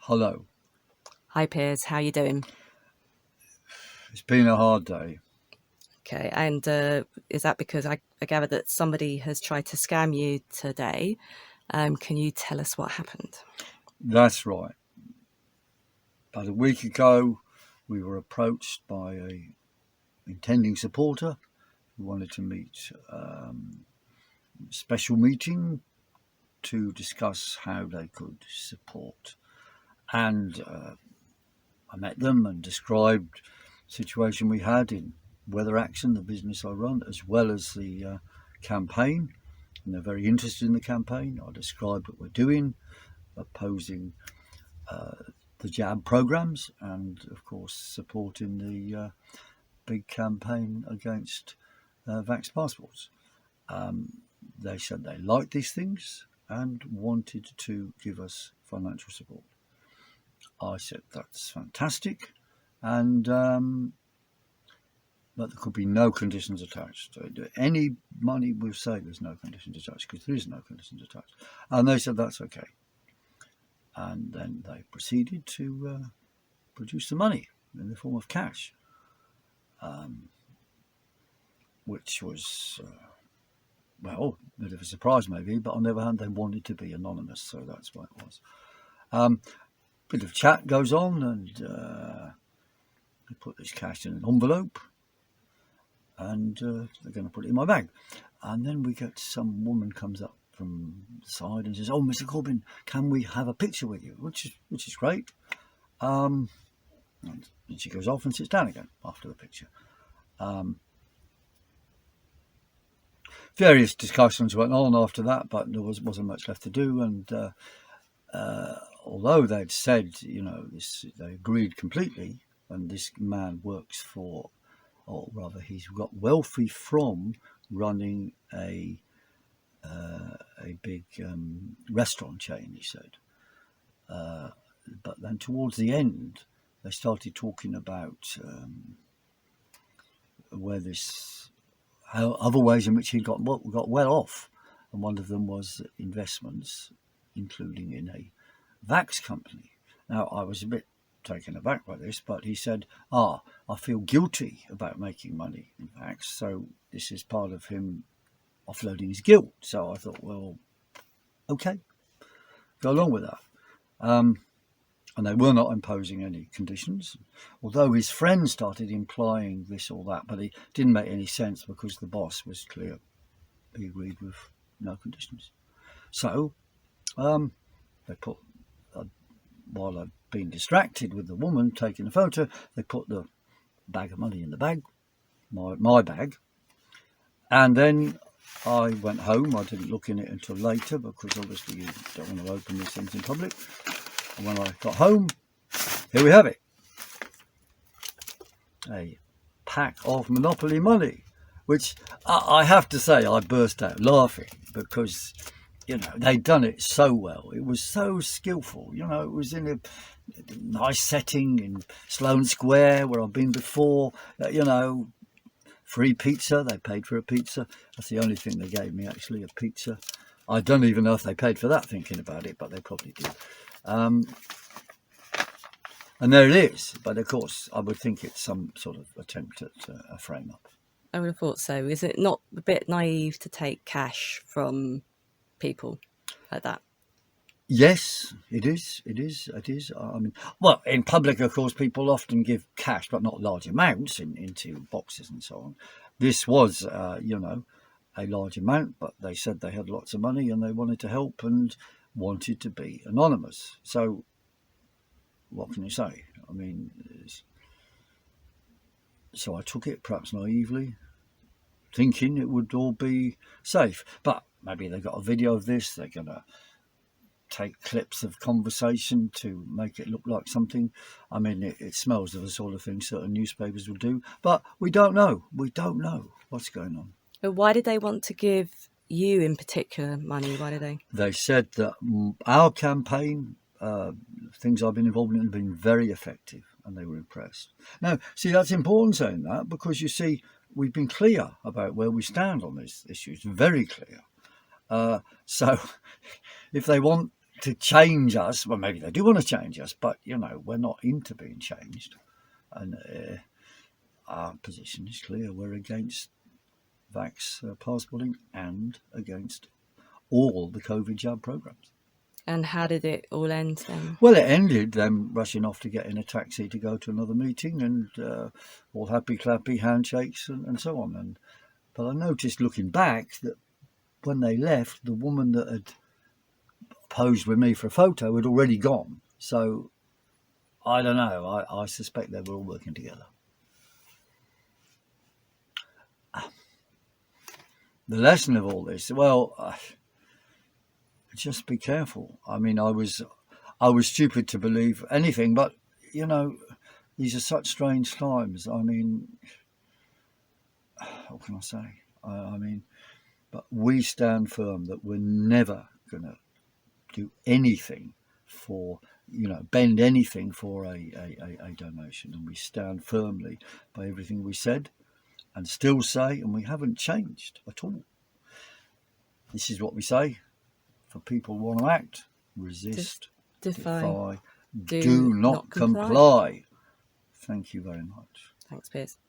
Hello. Hi Piers, how you doing? It's been a hard day. Okay, and is that because I gather that somebody has tried to scam you today? Can you tell us what happened? That's right. About a week ago, we were approached by a intending supporter who wanted to meet a special meeting to discuss how they could support. And I met them and described the situation we had in Weather Action, the business I run, as well as the campaign. And they're very interested in the campaign. I described what we're doing, opposing the jab programs, and of course supporting the big campaign against vax passports. They said they liked these things and wanted to give us financial support. I said that's fantastic, and but there could be no conditions attached. Any money we'll say there's no conditions attached, because there is no conditions attached. And they said that's okay. And then they proceeded to produce the money in the form of cash, which was, a bit of a surprise maybe, but on the other hand, they wanted to be anonymous, so that's what it was. Bit of chat goes on, and they put this cash in an envelope, and they're going to put it in my bag. And then we get some woman comes up from the side and says, "Oh, Mr. Corbyn, can we have a picture with you?" Which is great. And she goes off and sits down again after the picture. Various discussions went on after that, but there wasn't much left to do. And although they'd said, they agreed completely, and this man works for, or rather, he's got wealthy from running a big restaurant chain, he said. But then towards the end, they started talking about how other ways in which he got well off, and one of them was investments, including in a vax company. Now, I was a bit taken aback by this, but he said, I feel guilty about making money in vax, so this is part of him offloading his guilt. So I thought, well, okay, go along with that. And they were not imposing any conditions, although his friend started implying this or that, but it didn't make any sense because the boss was clear. He agreed with no conditions. So they put, while I'd been distracted with the woman taking the photo, they put the bag of money in the bag, my bag, and then I went home. I didn't look in it until later because obviously you don't want to open these things in public. And when I got home, here we have it. A pack of Monopoly money, which I have to say I burst out laughing because, they'd done it so well. It was so skillful. It was in a nice setting in Sloane Square where I've been before, free pizza. They paid for a pizza. That's the only thing they gave me, actually, a pizza. I don't even know if they paid for that, thinking about it, but they probably did. And there it is. But of course, I would think it's some sort of attempt at a frame-up. I would have thought so. Is it not a bit naive to take cash from people like that? Yes, it is. It is. I mean, well, in public, of course, people often give cash, but not large amounts into boxes and so on. This was, a large amount, but they said they had lots of money and they wanted to help and wanted to be anonymous. So what can you say? I mean, so I took it, perhaps naively, thinking it would all be safe. But maybe they got a video of this. They're going to take clips of conversation to make it look like something. I mean, it smells of the sort of thing certain newspapers will do. But we don't know. We don't know what's going on. But why did they want to give you in particular money? Why did they? They said that our campaign, things I've been involved in, have been very effective, and they were impressed. Now, see, that's important saying that, because you see, we've been clear about where we stand on these issues, very clear. So if they want to change us. Well, maybe they do want to change us, but we're not into being changed. And our position is clear: we're against vax passporting and against all the COVID jab programs. And how did it all end then? Well, it ended them rushing off to get in a taxi to go to another meeting, and all happy clappy handshakes and so on. But I noticed looking back that when they left, the woman that had posed with me for a photo had already gone. So I don't know. I suspect they were all working together. The lesson of all this, well, just be careful. I mean, I was stupid to believe anything, but these are such strange times. I mean, what can I say? I mean, but we stand firm that we're never going to do anything for, bend anything for a donation, and we stand firmly by everything we said and still say, and we haven't changed at all. This is what we say. For people who want to act, resist, defy, do not comply. Thank you very much. Thanks, Piers.